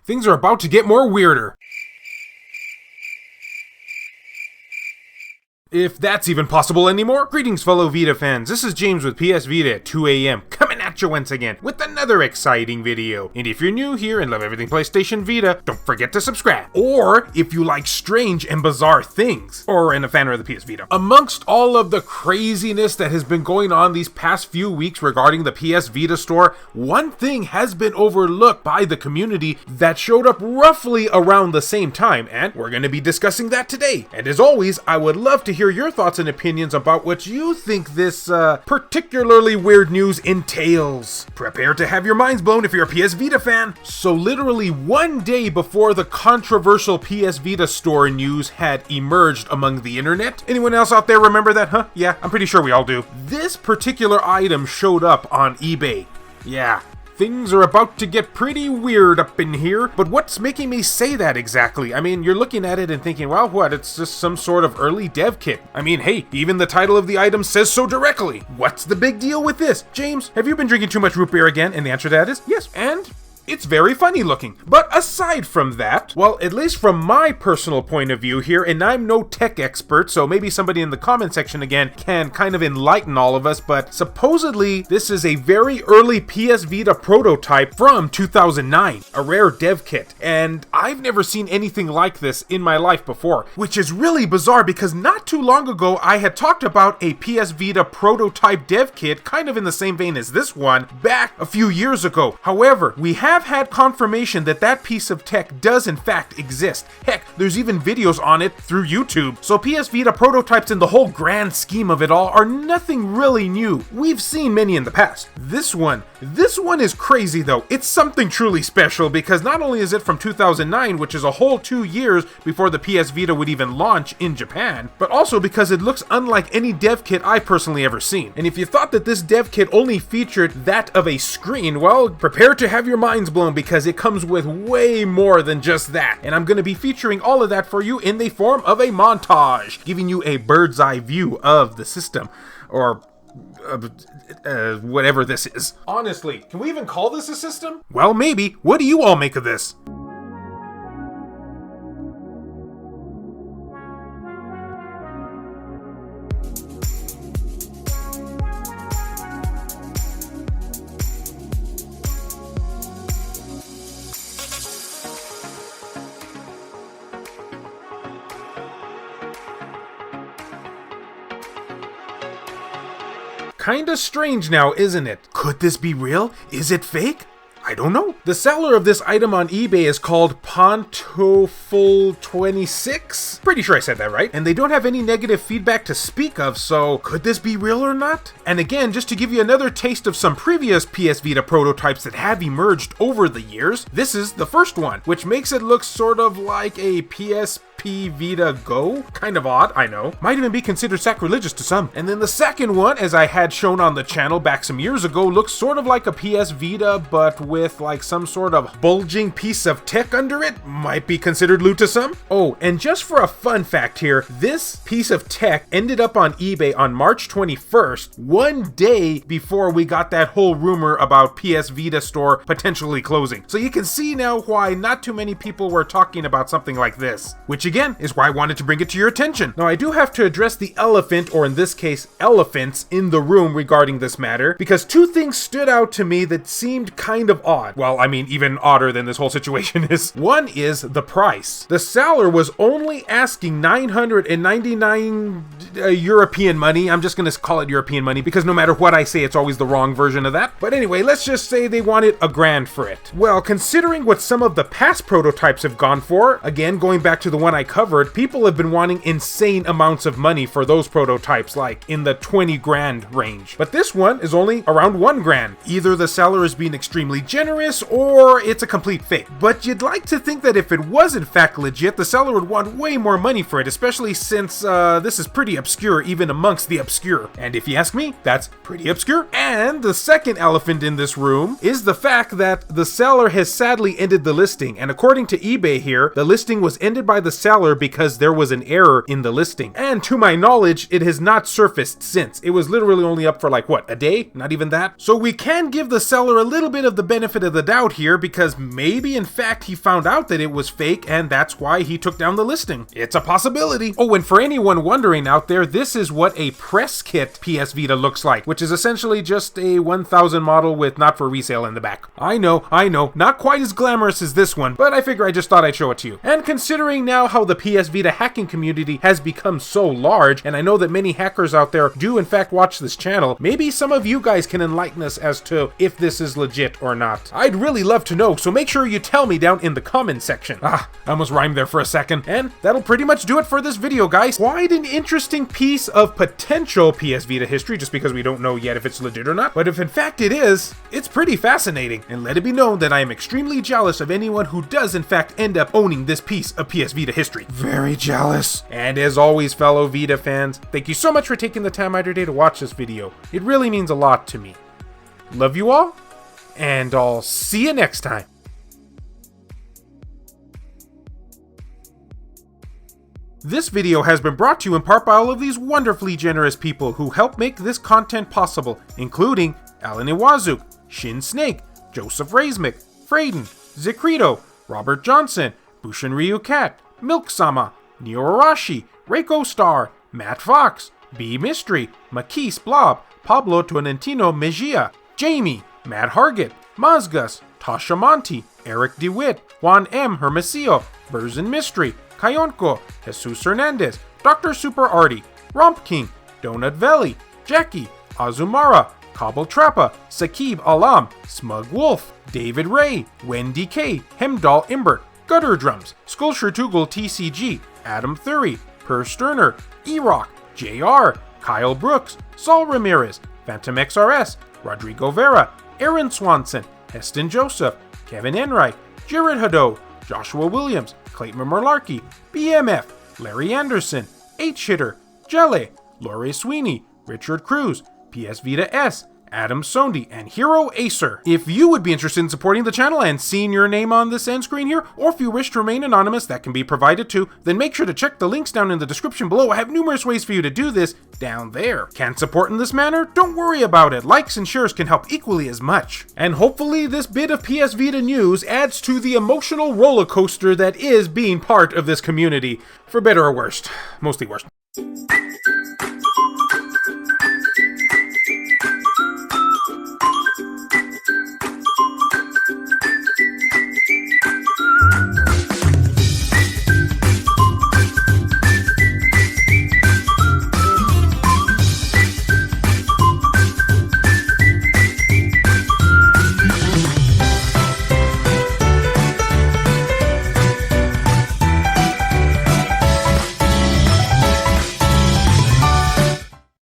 Things are about to get more weirder. If that's even possible anymore. Greetings, fellow Vita fans. This is James with PS Vita at 2 AM, coming at you once again with another exciting video. And if you're new here and love everything PlayStation Vita, don't forget to subscribe. Or if you like strange and bizarre things, or in a fan of the PS Vita. Amongst all of the craziness that has been going on these past few weeks regarding the PS Vita store, one thing has been overlooked by the community that showed up roughly around the same time, and we're going to be discussing that today. And as always, I would love to hear your thoughts and opinions about what you think this particularly weird news entails. Prepare to have your minds blown if you're a PS Vita fan. So literally one day before the controversial PS Vita store news had emerged among the internet. Anyone else out there remember that, huh? Yeah, I'm pretty sure we all do. This particular item showed up on eBay. Yeah. Things are about to get pretty weird up in here, but what's making me say that exactly? I mean, you're looking at it and thinking, well, what, it's just some sort of early dev kit. I mean, hey, even the title of the item says so directly. What's the big deal with this? James, have you been drinking too much root beer again? And the answer to that is yes. And it's very funny looking. But aside from that, well, at least from my personal point of view here, and I'm no tech expert, so maybe somebody in the comment section again can kind of enlighten all of us, but supposedly this is a very early PS Vita prototype from 2009, a rare dev kit, and I've never seen anything like this in my life before, which is really bizarre because not too long ago I had talked about a PS Vita prototype dev kit kind of in the same vein as this one back a few years ago. However, we have had confirmation that that piece of tech does in fact exist. Heck, there's even videos on it through YouTube. So PS Vita prototypes in the whole grand scheme of it all are nothing really new. We've seen many in the past. This one is crazy though. It's something truly special because not only is it from 2009, which is a whole 2 years before the PS Vita would even launch in Japan, but also because it looks unlike any dev kit I've personally ever seen. And if you thought that this dev kit only featured that of a screen, well, prepare to have your minds blown because it comes with way more than just that. And I'm going to be featuring all of that for you in the form of a montage, giving you a bird's eye view of the system, or whatever this is. Honestly, can we even call this a system? Well, maybe. What do you all make of this? Kinda strange now, isn't it? Could this be real? Is it fake? I don't know. The seller of this item on eBay is called Pontoful26. Pretty sure I said that right. And they don't have any negative feedback to speak of, so could this be real or not? And again, just to give you another taste of some previous PS Vita prototypes that have emerged over the years, this is the first one, which makes it look sort of like a PSP Vita Go. Kind of odd, I know. Might even be considered sacrilegious to some. And then the second one, as I had shown on the channel back some years ago, looks sort of like a PS Vita, but with like some sort of bulging piece of tech under it. Might be considered loot to some. Oh, and just for a fun fact here, this piece of tech ended up on eBay on March 21st, one day before we got that whole rumor about PS Vita store potentially closing. So you can see now why not too many people were talking about something like this, which again is why I wanted to bring it to your attention. Now I do have to address the elephant, or in this case elephants, in the room regarding this matter, because two things stood out to me that seemed kind of odd. Well, I mean, even odder than this whole situation is. One is the price. The seller was only asking 999 European money. I'm just gonna call it European money because no matter what I say, it's always the wrong version of that. But anyway, let's just say they wanted $1,000 for it. Well, considering what some of the past prototypes have gone for, again, going back to the one I covered, people have been wanting insane amounts of money for those prototypes, like in the 20 grand range. But this one is only around 1 grand. Either the seller is being extremely generous or it's a complete fake. But you'd like to think that if it was in fact legit, the seller would want way more money for it, especially since this is pretty obscure even amongst the obscure. And if you ask me, that's pretty obscure. And the second elephant in this room is the fact that the seller has sadly ended the listing. And according to eBay here, the listing was ended by the seller because there was an error in the listing. And to my knowledge, it has not surfaced since. It was literally only up for like, what, a day? Not even that? So we can give the seller a little bit of the benefit of the doubt here, because maybe in fact he found out that it was fake and that's why he took down the listing. It's a possibility. Oh, and for anyone wondering out there, this is what a press kit PS Vita looks like, which is essentially just a 1000 model with not for resale in the back. I know, not quite as glamorous as this one, but I figure I just thought I'd show it to you. And considering now how the PS Vita hacking community has become so large, and I know that many hackers out there do in fact watch this channel, maybe some of you guys can enlighten us as to if this is legit or not. I'd really love to know, so make sure you tell me down in the comments section. I almost rhymed there for a second. And that'll pretty much do it for this video, guys. Quite an interesting piece of potential PS Vita history, just because we don't know yet if it's legit or not. But if in fact it is, it's pretty fascinating. And let it be known that I am extremely jealous of anyone who does in fact end up owning this piece of PS Vita history. Very jealous. And as always, fellow Vita fans, thank you so much for taking the time out of your day to watch this video. It really means a lot to me. Love you all, and I'll see you next time. This video has been brought to you in part by all of these wonderfully generous people who help make this content possible, including Alan Iwazuk, Shin Snake, Joseph Razmik, Frayden, Zikrito, Robert Johnson, Bushin Ryu Cat, Milk Sama, Neo Arashi, Reiko Star, Matt Fox, B Mystery, Makis Blob, Pablo Tonentino Mejia, Jamie, Matt Hargett, Mazgus, Tasha Monty, Eric DeWitt, Juan M. Hermosillo, Burzin Mystery, Kayonko, Jesus Hernandez, Dr. Super Artie, Romp King, Donut Valley, Jackie, Azumara, Kabul Trappa, Sakib Alam, Smug Wolf, David Ray, Wendy K, Hemdall Imbert, Gutter Drums, Skulshur Tugel TCG, Adam Thury, Per Sterner, E-Rock, JR, Kyle Brooks, Saul Ramirez, Phantom XRS, Rodrigo Vera, Aaron Swanson, Heston Joseph, Kevin Enright, Jared Hado, Joshua Williams, Clayton Merlarkey, BMF, Larry Anderson, H-Hitter, Jelly, Laurie Sweeney, Richard Cruz, PS Vita S, Adam Sondi, and Hero Acer. If you would be interested in supporting the channel and seeing your name on this end screen here, or if you wish to remain anonymous, that can be provided too, then make sure to check the links down in the description below. I have numerous ways for you to do this down there. Can't support in this manner? Don't worry about it. Likes and shares can help equally as much. And hopefully this bit of PS Vita news adds to the emotional roller coaster that is being part of this community. For better or worse. Mostly worse.